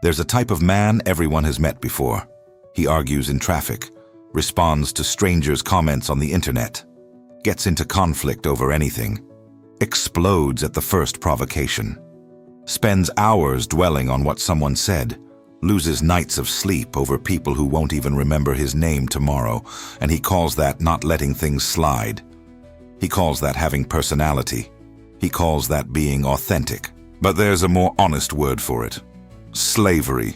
There's a type of man everyone has met before. He argues in traffic, responds to strangers' comments on the internet, gets into conflict over anything, explodes at the first provocation, spends hours dwelling on what someone said, loses nights of sleep over people who won't even remember his name tomorrow, and he calls that not letting things slide. He calls that having personality. He calls that being authentic. But there's a more honest word for it: slavery.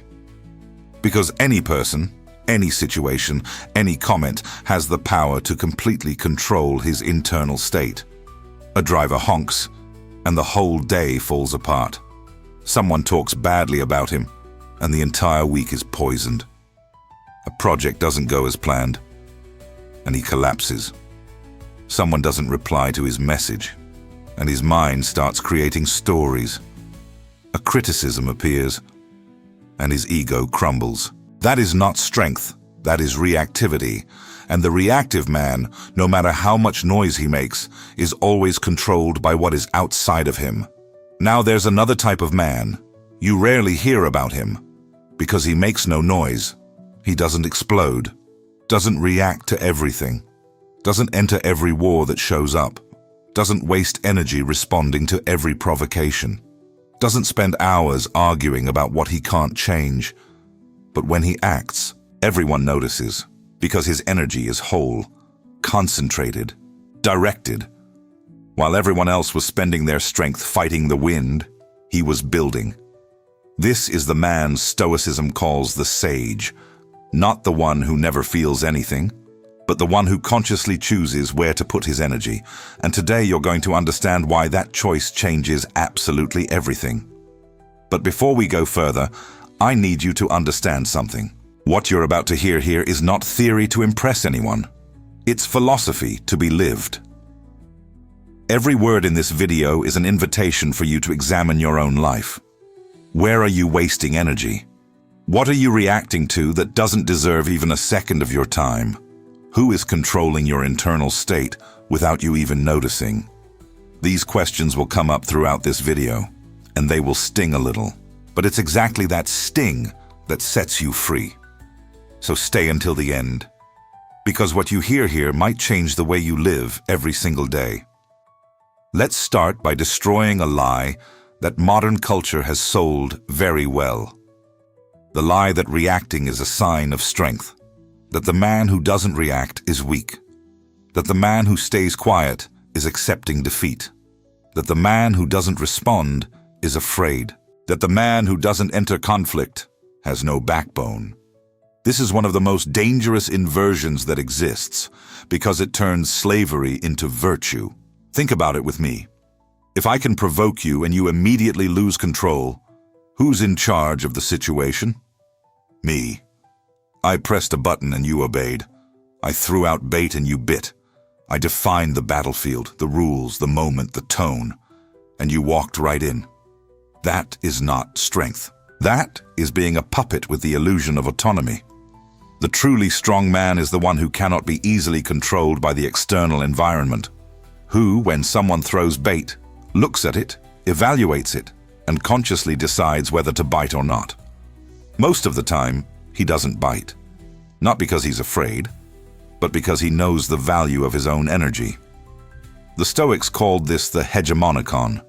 Because any person, any situation, any comment has the power to completely control his internal state. A driver honks, and the whole day falls apart. Someone talks badly about him, and the entire week is poisoned. A project doesn't go as planned, and he collapses. Someone doesn't reply to his message, and his mind starts creating stories. A criticism appears, and his ego crumbles. That is not strength, that is reactivity. And the reactive man, no matter how much noise he makes, is always controlled by what is outside of him. Now there's another type of man. You rarely hear about him, because he makes no noise. He doesn't explode, doesn't react to everything, doesn't enter every war that shows up, doesn't waste energy responding to every provocation, doesn't spend hours arguing about what he can't change. But when he acts, everyone notices, because his energy is whole, concentrated, directed. While everyone else was spending their strength fighting the wind, he was building. This is the man Stoicism calls the sage, not the one who never feels anything, but the one who consciously chooses where to put his energy. And today you're going to understand why that choice changes absolutely everything. But before we go further, I need you to understand something. What you're about to hear here is not theory to impress anyone. It's philosophy to be lived. Every word in this video is an invitation for you to examine your own life. Where are you wasting energy? What are you reacting to that doesn't deserve even a second of your time? Who is controlling your internal state without you even noticing? These questions will come up throughout this video, and they will sting a little. But it's exactly that sting that sets you free. So stay until the end, because what you hear here might change the way you live every single day. Let's start by destroying a lie that modern culture has sold very well. The lie that reacting is a sign of strength, that the man who doesn't react is weak, that the man who stays quiet is accepting defeat, that the man who doesn't respond is afraid, that the man who doesn't enter conflict has no backbone. This is one of the most dangerous inversions that exists, because it turns slavery into virtue. Think about it with me. If I can provoke you and you immediately lose control, who's in charge of the situation? Me. I pressed a button and you obeyed. I threw out bait and you bit. I defined the battlefield, the rules, the moment, the tone, and you walked right in. That is not strength. That is being a puppet with the illusion of autonomy. The truly strong man is the one who cannot be easily controlled by the external environment, who, when someone throws bait, looks at it, evaluates it, and consciously decides whether to bite or not. Most of the time, he doesn't bite. Not because he's afraid, but because he knows the value of his own energy. The Stoics called this the hegemonikon,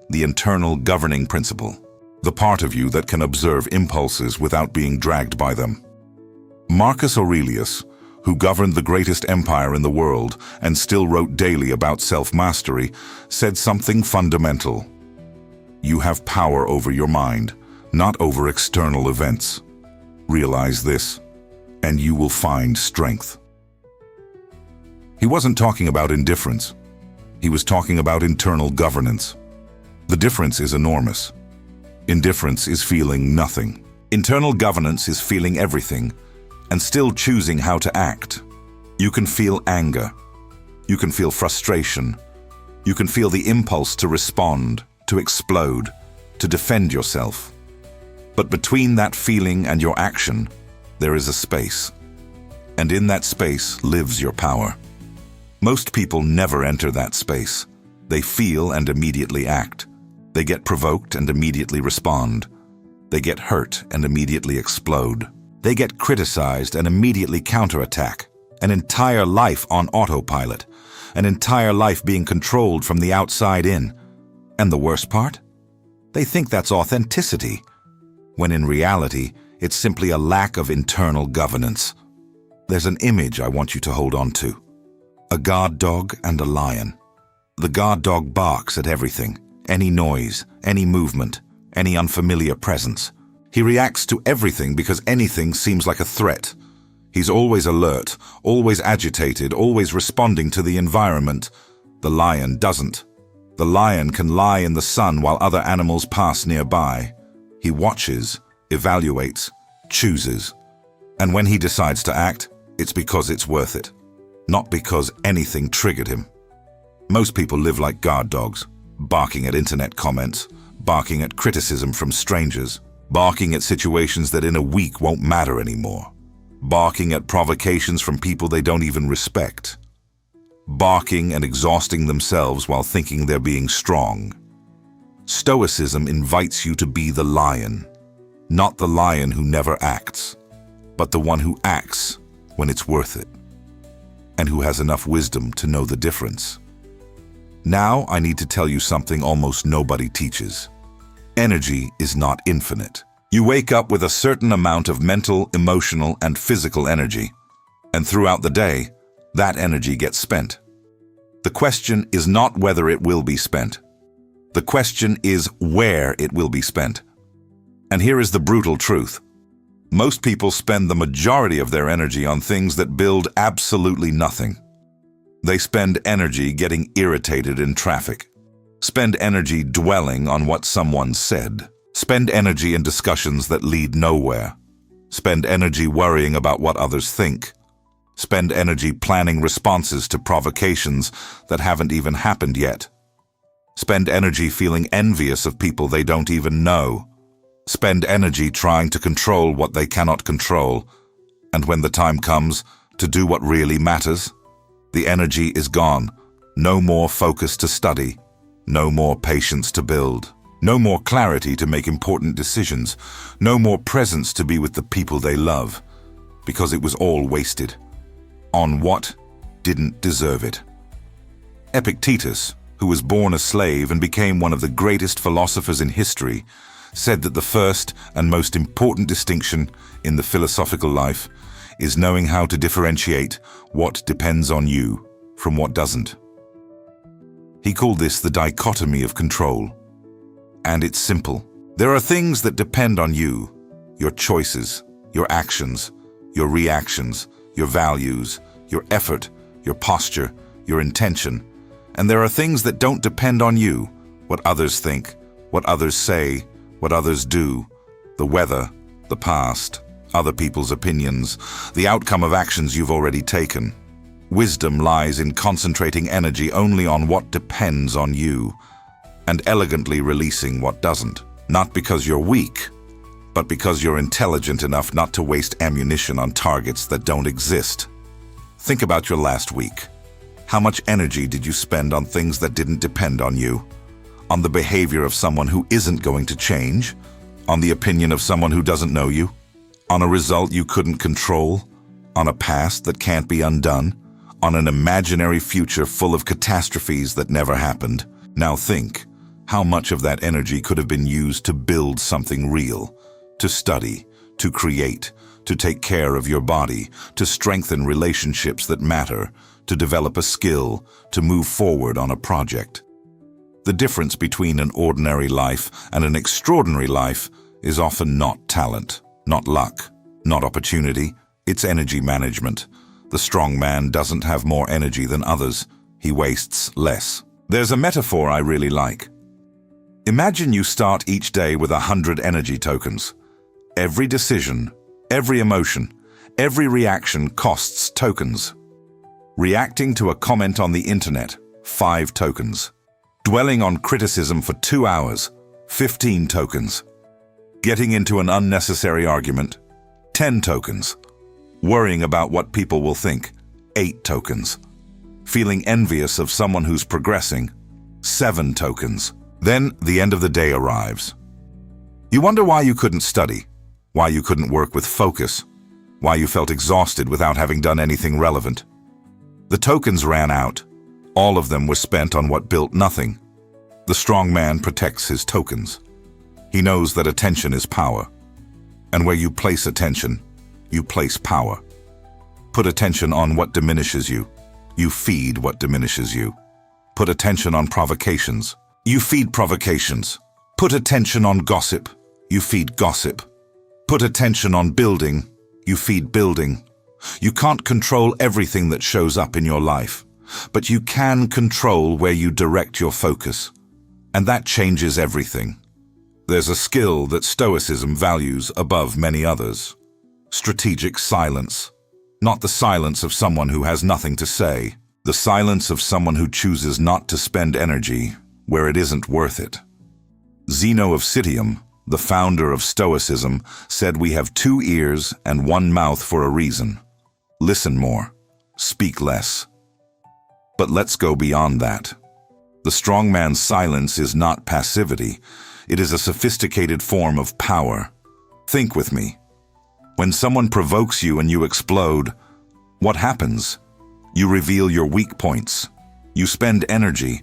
the internal governing principle, the part of you that can observe impulses without being dragged by them. Marcus Aurelius, who governed the greatest empire in the world and still wrote daily about self-mastery, said something fundamental. You have power over your mind, not over external events. Realize this, and you will find strength. He wasn't talking about indifference. He was talking about internal governance. The difference is enormous. Indifference is feeling nothing. Internal governance is feeling everything and still choosing how to act. You can feel anger. You can feel frustration. You can feel the impulse to respond, to explode, to defend yourself. But between that feeling and your action, there is a space. And in that space lives your power. Most people never enter that space. They feel and immediately act. They get provoked and immediately respond. They get hurt and immediately explode. They get criticized and immediately counterattack. An entire life on autopilot. An entire life being controlled from the outside in. And the worst part? They think that's authenticity, when in reality, it's simply a lack of internal governance. There's an image I want you to hold on to. A guard dog and a lion. The guard dog barks at everything, any noise, any movement, any unfamiliar presence. He reacts to everything because anything seems like a threat. He's always alert, always agitated, always responding to the environment. The lion doesn't. The lion can lie in the sun while other animals pass nearby. He watches, evaluates, chooses. And when he decides to act, it's because it's worth it, not because anything triggered him. Most people live like guard dogs, barking at internet comments, barking at criticism from strangers, barking at situations that in a week won't matter anymore, barking at provocations from people they don't even respect, barking and exhausting themselves while thinking they're being strong. Stoicism invites you to be the lion, not the lion who never acts, but the one who acts when it's worth it, and who has enough wisdom to know the difference. Now I need to tell you something almost nobody teaches. Energy is not infinite. You wake up with a certain amount of mental, emotional, and physical energy, and throughout the day, that energy gets spent. The question is not whether it will be spent. The question is where it will be spent. And here is the brutal truth. Most people spend the majority of their energy on things that build absolutely nothing. They spend energy getting irritated in traffic. Spend energy dwelling on what someone said. Spend energy in discussions that lead nowhere. Spend energy worrying about what others think. Spend energy planning responses to provocations that haven't even happened yet. Spend energy feeling envious of people they don't even know. Spend energy trying to control what they cannot control. And when the time comes to do what really matters, the energy is gone. No more focus to study. No more patience to build. No more clarity to make important decisions. No more presence to be with the people they love. Because it was all wasted. On what didn't deserve it. Epictetus, who was born a slave and became one of the greatest philosophers in history, said that the first and most important distinction in the philosophical life is knowing how to differentiate what depends on you from what doesn't. He called this the dichotomy of control. And it's simple. There are things that depend on you, your choices, your actions, your reactions, your values, your effort, your posture, your intention. And there are things that don't depend on you, what others think, what others say, what others do, the weather, the past, other people's opinions, the outcome of actions you've already taken. Wisdom lies in concentrating energy only on what depends on you, and elegantly releasing what doesn't. Not because you're weak, but because you're intelligent enough not to waste ammunition on targets that don't exist. Think about your last week. How much energy did you spend on things that didn't depend on you? On the behavior of someone who isn't going to change? On the opinion of someone who doesn't know you? On a result you couldn't control? On a past that can't be undone? On an imaginary future full of catastrophes that never happened? Now think, how much of that energy could have been used to build something real, to study, to create, to take care of your body, to strengthen relationships that matter, to develop a skill, to move forward on a project. The difference between an ordinary life and an extraordinary life is often not talent, not luck, not opportunity, it's energy management. The strong man doesn't have more energy than others, he wastes less. There's a metaphor I really like. Imagine you start each day with 100 energy tokens. Every decision, every emotion, every reaction costs tokens. Reacting to a comment on the internet, 5 tokens. Dwelling on criticism for 2 hours, 15 tokens. Getting into an unnecessary argument, 10 tokens. Worrying about what people will think, 8 tokens. Feeling envious of someone who's progressing, 7 tokens. Then the end of the day arrives. You wonder why you couldn't study, why you couldn't work with focus, why you felt exhausted without having done anything relevant. The tokens ran out. All of them were spent on what built nothing. The strong man protects his tokens. He knows that attention is power. And where you place attention, you place power. Put attention on what diminishes you. You feed what diminishes you. Put attention on provocations. You feed provocations. Put attention on gossip. You feed gossip. Put attention on building. You feed building. You can't control everything that shows up in your life, but you can control where you direct your focus. And that changes everything. There's a skill that Stoicism values above many others. Strategic silence. Not the silence of someone who has nothing to say. The silence of someone who chooses not to spend energy where it isn't worth it. Zeno of Citium, the founder of Stoicism, said we have 2 ears and 1 mouth for a reason. Listen more. Speak less. But let's go beyond that. The strong man's silence is not passivity. It is a sophisticated form of power. Think with me. When someone provokes you and you explode, what happens? You reveal your weak points. You spend energy.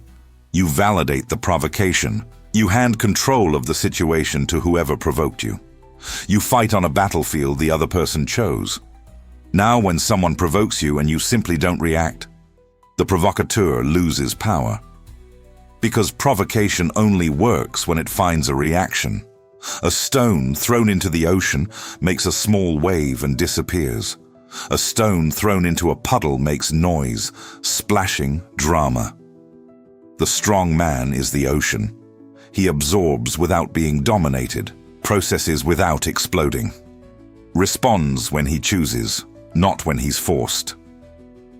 You validate the provocation. You hand control of the situation to whoever provoked you. You fight on a battlefield the other person chose. Now when someone provokes you and you simply don't react, the provocateur loses power. Because provocation only works when it finds a reaction. A stone thrown into the ocean makes a small wave and disappears. A stone thrown into a puddle makes noise, splashing, drama. The strong man is the ocean. He absorbs without being dominated, processes without exploding. Responds when he chooses, not when he's forced.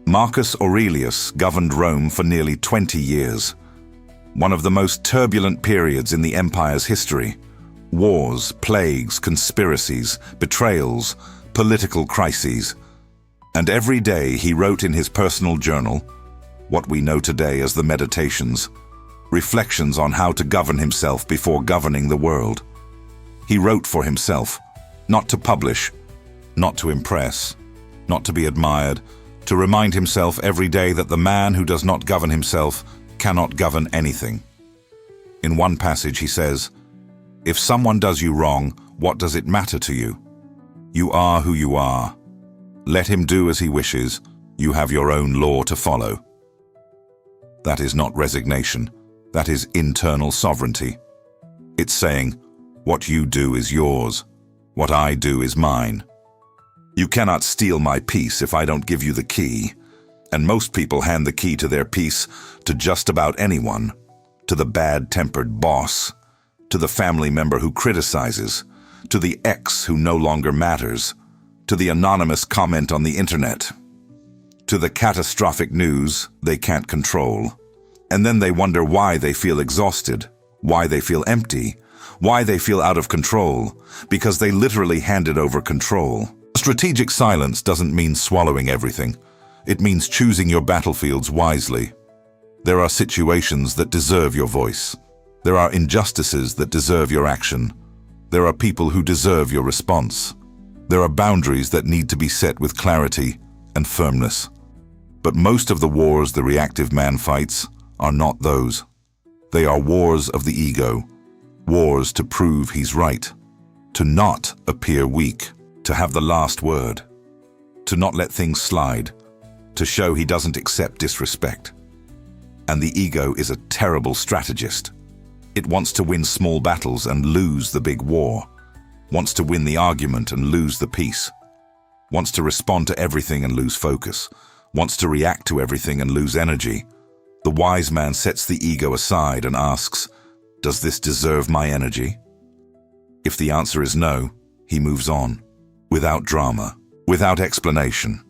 Marcus Aurelius governed Rome for nearly 20 years. One of the most turbulent periods in the empire's history. Wars, plagues, conspiracies, betrayals, political crises. And every day he wrote in his personal journal, what we know today as the Meditations, reflections on how to govern himself before governing the world. He wrote for himself, not to publish, not to impress, not to be admired, to remind himself every day that the man who does not govern himself cannot govern anything. In one passage he says, "If someone does you wrong, what does it matter to you? You are who you are. Let him do as he wishes. You have your own law to follow." That is not resignation. That is internal sovereignty. It's saying, what you do is yours. What I do is mine. You cannot steal my peace if I don't give you the key. And most people hand the key to their peace to just about anyone. To the bad-tempered boss. To the family member who criticizes. To the ex who no longer matters. To the anonymous comment on the internet. To the catastrophic news they can't control. And then they wonder why they feel exhausted, why they feel empty, why they feel out of control, because they literally handed over control. Strategic silence doesn't mean swallowing everything. It means choosing your battlefields wisely. There are situations that deserve your voice. There are injustices that deserve your action. There are people who deserve your response. There are boundaries that need to be set with clarity and firmness. But most of the wars the reactive man fights are not those. They are wars of the ego, wars to prove he's right, to not appear weak, to have the last word, to not let things slide, to show he doesn't accept disrespect. And the ego is a terrible strategist. It wants to win small battles and lose the big war, wants to win the argument and lose the peace, wants to respond to everything and lose focus, wants to react to everything and lose energy. The wise man sets the ego aside and asks, does this deserve my energy? If the answer is no, he moves on, without drama, without explanation,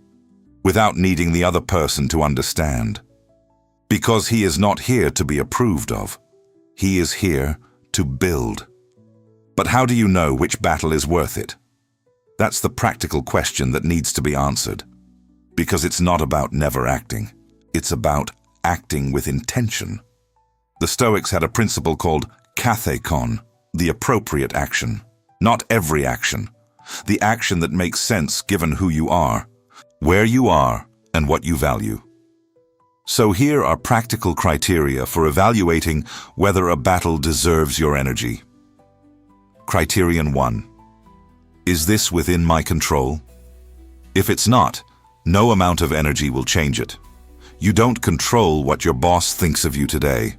without needing the other person to understand. Because he is not here to be approved of. He is here to build. But how do you know which battle is worth it? That's the practical question that needs to be answered. Because it's not about never acting. It's about acting with intention. The Stoics had a principle called kathekon, The appropriate action. Not every action. The action that makes sense given who you are, where you are, and what you value. So here are practical criteria for evaluating whether a battle deserves your energy. Criterion 1. Is this within my control? If it's not, no amount of energy will change it. You don't control what your boss thinks of you today.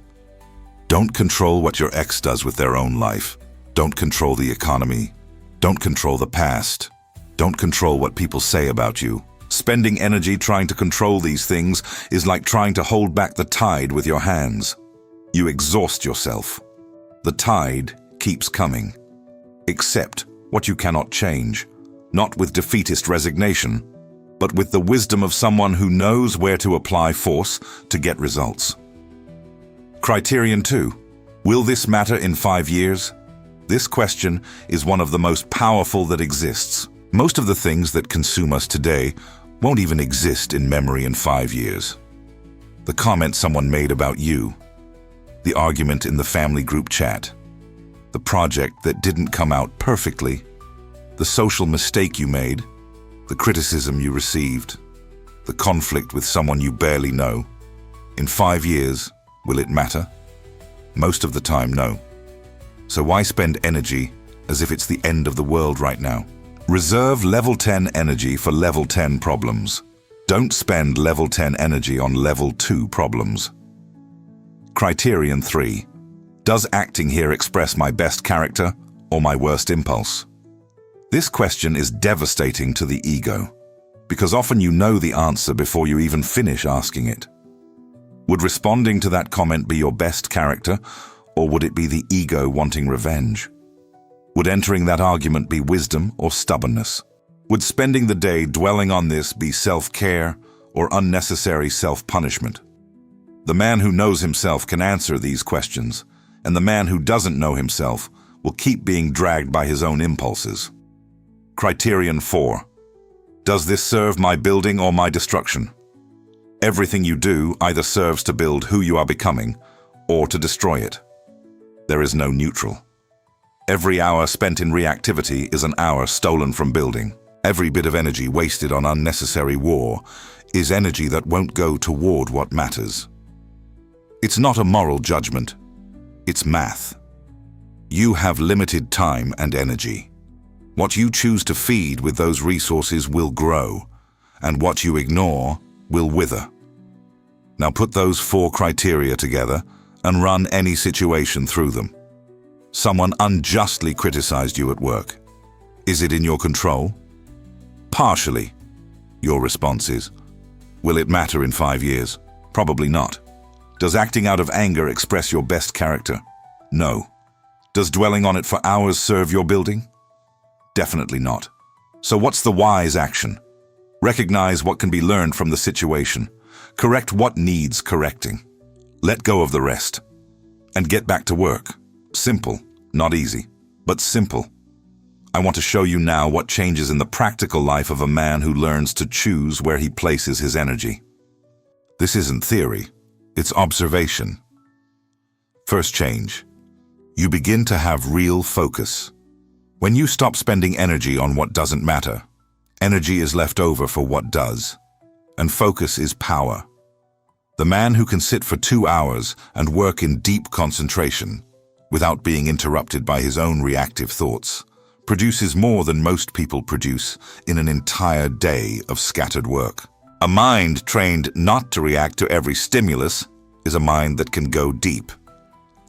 Don't control what your ex does with their own life. Don't control the economy. Don't control the past. Don't control what people say about you. Spending energy trying to control these things is like trying to hold back the tide with your hands. You exhaust yourself. The tide keeps coming. Accept what you cannot change, not with defeatist resignation, but with the wisdom of someone who knows where to apply force to get results. Criterion 2. Will this matter in 5 years? This question is one of the most powerful that exists. Most of the things that consume us today won't even exist in memory in 5 years. The comment someone made about you, the argument in the family group chat, the project that didn't come out perfectly, the social mistake you made, the criticism you received, the conflict with someone you barely know. In 5 years, will it matter? Most of the time, no. So why spend energy as if it's the end of the world right now? Reserve level 10 energy for level 10 problems. Don't spend level 10 energy on level 2 problems. Criterion 3. Does acting here express my best character or my worst impulse? This question is devastating to the ego, because often you know the answer before you even finish asking it. Would responding to that comment be your best character, or would it be the ego wanting revenge? Would entering that argument be wisdom or stubbornness? Would spending the day dwelling on this be self-care or unnecessary self-punishment? The man who knows himself can answer these questions, and the man who doesn't know himself will keep being dragged by his own impulses. Criterion 4. Does this serve my building or my destruction? Everything you do either serves to build who you are becoming or to destroy it. There is no neutral. Every hour spent in reactivity is an hour stolen from building. Every bit of energy wasted on unnecessary war is energy that won't go toward what matters. It's not a moral judgment. It's math. You have limited time and energy. What you choose to feed with those resources will grow, and what you ignore will wither. Now put those 4 criteria together and run any situation through them. Someone unjustly criticized you at work. Is it in your control? Partially. Your response is, will it matter in 5 years? Probably not. Does acting out of anger express your best character? No. Does dwelling on it for hours serve your building? Definitely not. So what's the wise action? Recognize what can be learned from the situation. Correct what needs correcting. Let go of the rest. And get back to work. Simple, not easy, but simple. I want to show you now what changes in the practical life of a man who learns to choose where he places his energy. This isn't theory, it's observation. First change. You begin to have real focus. When you stop spending energy on what doesn't matter, energy is left over for what does. And focus is power. The man who can sit for 2 hours and work in deep concentration, without being interrupted by his own reactive thoughts, produces more than most people produce in an entire day of scattered work. A mind trained not to react to every stimulus is a mind that can go deep.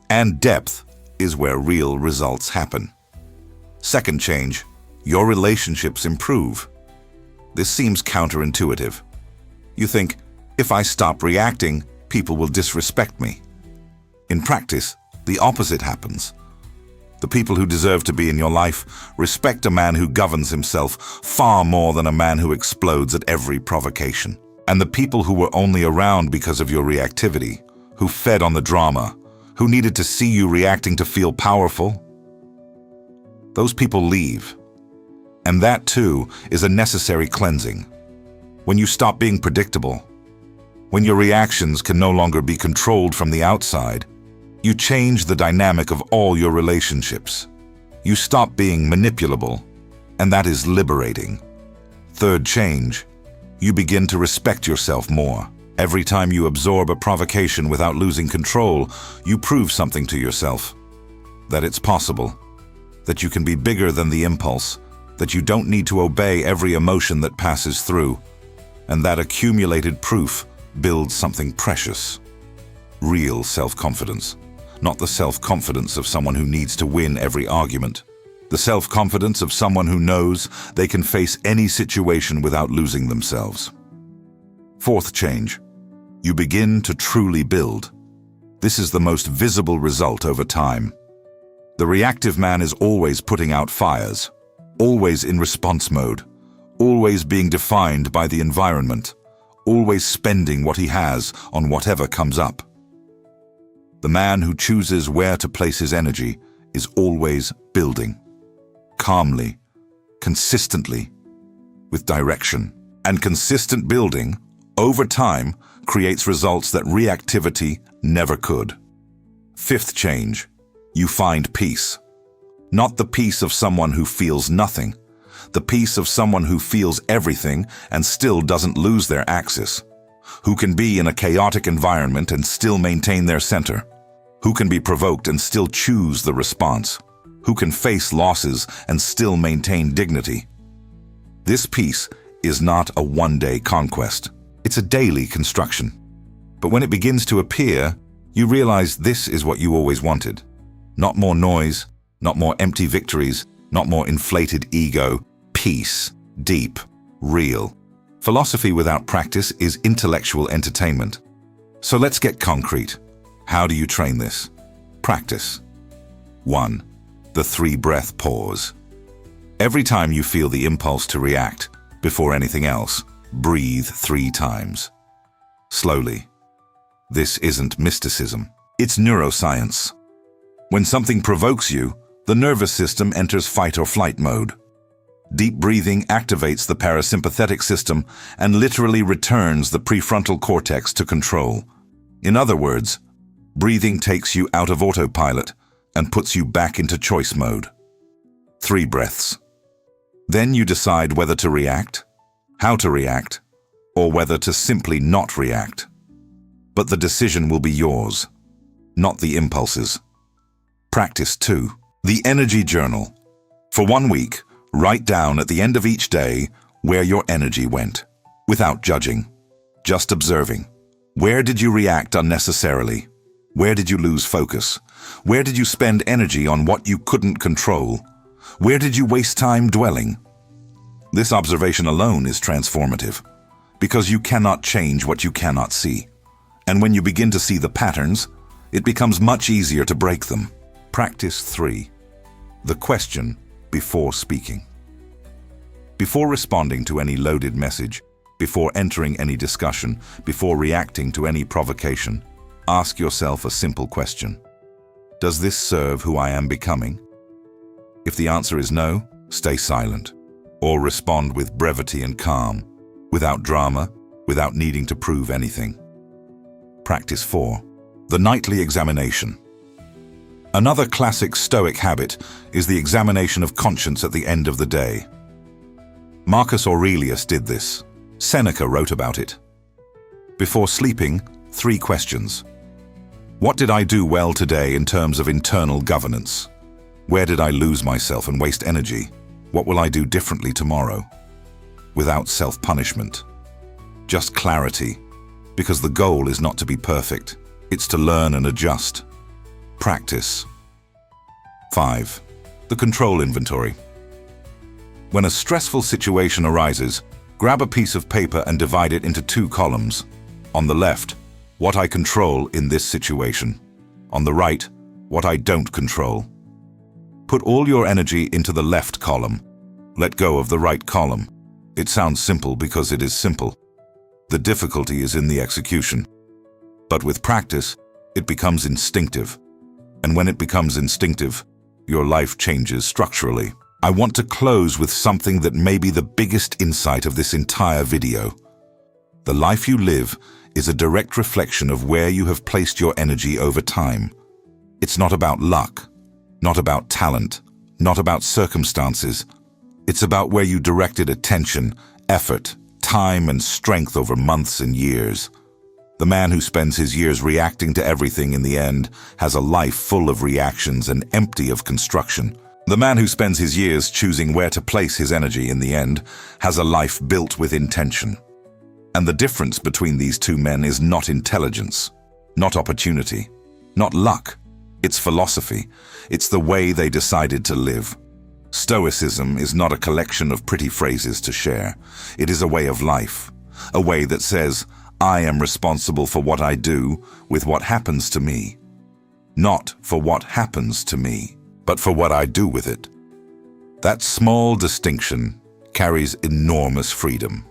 And depth is where real results happen. Second change, your relationships improve. This seems counterintuitive. You think, if I stop reacting, people will disrespect me. In practice, the opposite happens. The people who deserve to be in your life respect a man who governs himself far more than a man who explodes at every provocation. And the people who were only around because of your reactivity, who fed on the drama, who needed to see you reacting to feel powerful, those people leave. And that too is a necessary cleansing. When you stop being predictable, when your reactions can no longer be controlled from the outside, You change the dynamic of all your relationships. You stop being manipulable, and that is liberating. Third change, you begin to respect yourself more. Every time you absorb a provocation without losing control, you prove something to yourself. That it's possible. That you can be bigger than the impulse. That you don't need to obey every emotion that passes through. And that accumulated proof builds something precious. Real self-confidence. Not the self-confidence of someone who needs to win every argument. The self-confidence of someone who knows they can face any situation without losing themselves. Fourth change. You begin to truly build. This is the most visible result over time. The reactive man is always putting out fires, always in response mode, always being defined by the environment, always spending what he has on whatever comes up. The man who chooses where to place his energy is always building. Calmly, consistently, with direction. And consistent building, over time, creates results that reactivity never could. Fifth change, you find peace. Not the peace of someone who feels nothing, the peace of someone who feels everything and still doesn't lose their axis. Who can be in a chaotic environment and still maintain their center? Who can be provoked and still choose the response? Who can face losses and still maintain dignity? This peace is not a one-day conquest. It's a daily construction. But when it begins to appear, you realize this is what you always wanted. Not more noise, not more empty victories, not more inflated ego. Peace, deep, real. Philosophy without practice is intellectual entertainment. So let's get concrete. How do you train this? Practice. 1. The 3-breath pause. Every time you feel the impulse to react, before anything else, breathe 3 times. Slowly. This isn't mysticism. It's neuroscience. When something provokes you, the nervous system enters fight or flight mode. Deep breathing activates the parasympathetic system and literally returns the prefrontal cortex to control. In other words, breathing takes you out of autopilot and puts you back into choice mode. 3 breaths. Then you decide whether to react, how to react, or whether to simply not react. But the decision will be yours, not the impulses. Practice 2. The energy journal. For 1 week, write down at the end of each day where your energy went, without judging, just observing. Where did you react unnecessarily? Where did you lose focus? Where did you spend energy on what you couldn't control? Where did you waste time dwelling? This observation alone is transformative, because you cannot change what you cannot see. And when you begin to see the patterns, it becomes much easier to break them. Practice 3. The question before speaking. Before responding to any loaded message, before entering any discussion, before reacting to any provocation, ask yourself a simple question. Does this serve who I am becoming? If the answer is no, stay silent, or respond with brevity and calm, without drama, without needing to prove anything. Practice 4. The nightly examination. Another classic Stoic habit is the examination of conscience at the end of the day. Marcus Aurelius did this. Seneca wrote about it. Before sleeping, 3 questions. What did I do well today in terms of internal governance? Where did I lose myself and waste energy? What will I do differently tomorrow? Without self-punishment. Just clarity, because the goal is not to be perfect. It's to learn and adjust. Practice. 5. The control inventory. When a stressful situation arises, grab a piece of paper and divide it into 2 columns. On the left, what I control in this situation. On the right, what I don't control. Put all your energy into the left column. Let go of the right column. It sounds simple because it is simple. The difficulty is in the execution. But with practice, it becomes instinctive. And when it becomes instinctive, your life changes structurally. I want to close with something that may be the biggest insight of this entire video. The life you live is a direct reflection of where you have placed your energy over time. It's not about luck, not about talent, not about circumstances. It's about where you directed attention, effort, time, and strength over months and years. The man who spends his years reacting to everything in the end has a life full of reactions and empty of construction. The man who spends his years choosing where to place his energy in the end has a life built with intention. And the difference between these two men is not intelligence, not opportunity, not luck. It's philosophy. It's the way they decided to live. Stoicism is not a collection of pretty phrases to share. It is a way of life, a way that says, I am responsible for what I do with what happens to me. Not for what happens to me, but for what I do with it. That small distinction carries enormous freedom,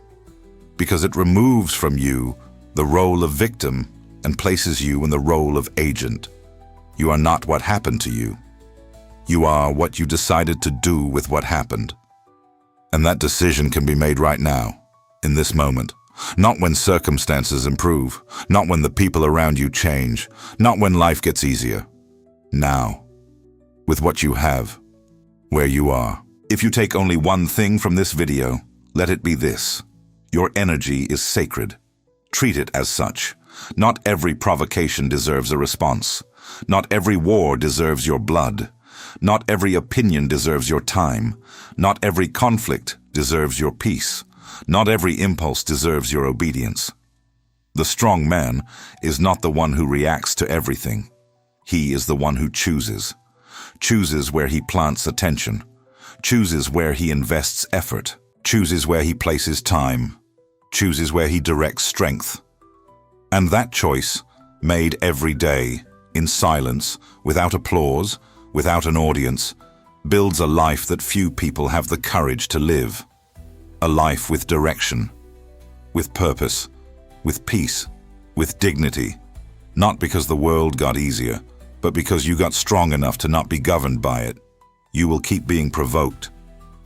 because it removes from you the role of victim and places you in the role of agent. You are not what happened to you. You are what you decided to do with what happened. And that decision can be made right now, in this moment. Not when circumstances improve, not when the people around you change, not when life gets easier. Now, with what you have, where you are. If you take only one thing from this video, let it be this. Your energy is sacred. Treat it as such. Not every provocation deserves a response. Not every war deserves your blood. Not every opinion deserves your time. Not every conflict deserves your peace. Not every impulse deserves your obedience. The strong man is not the one who reacts to everything. He is the one who chooses. Chooses where he plants attention. Chooses where he invests effort. Chooses where he places time. Chooses where he directs strength. And that choice, made every day, in silence, without applause, without an audience, builds a life that few people have the courage to live. A life with direction, with purpose, with peace, with dignity. Not because the world got easier, but because you got strong enough to not be governed by it. You will keep being provoked.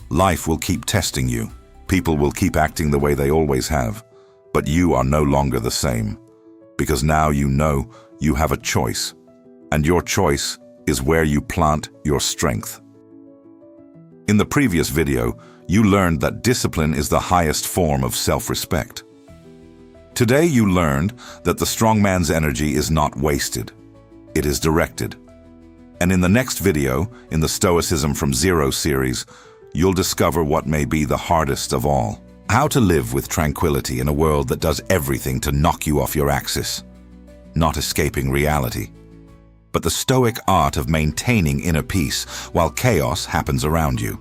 Life will keep testing you. People will keep acting the way they always have. But you are no longer the same. Because now you know you have a choice. And your choice is where you plant your strength. In the previous video, you learned that discipline is the highest form of self-respect. Today you learned that the strong man's energy is not wasted. It is directed. And in the next video, in the Stoicism from Zero series, you'll discover what may be the hardest of all. How to live with tranquility in a world that does everything to knock you off your axis. Not escaping reality, but the Stoic art of maintaining inner peace while chaos happens around you.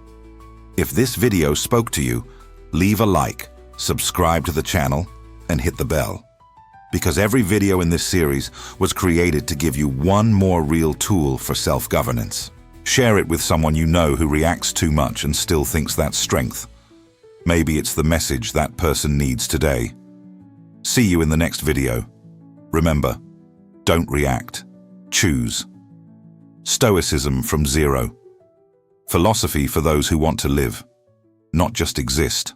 If this video spoke to you, leave a like, subscribe to the channel, and hit the bell. Because every video in this series was created to give you one more real tool for self-governance. Share it with someone you know who reacts too much and still thinks that's strength. Maybe it's the message that person needs today. See you in the next video. Remember, don't react. Choose. Stoicism from Zero. Philosophy for those who want to live, not just exist.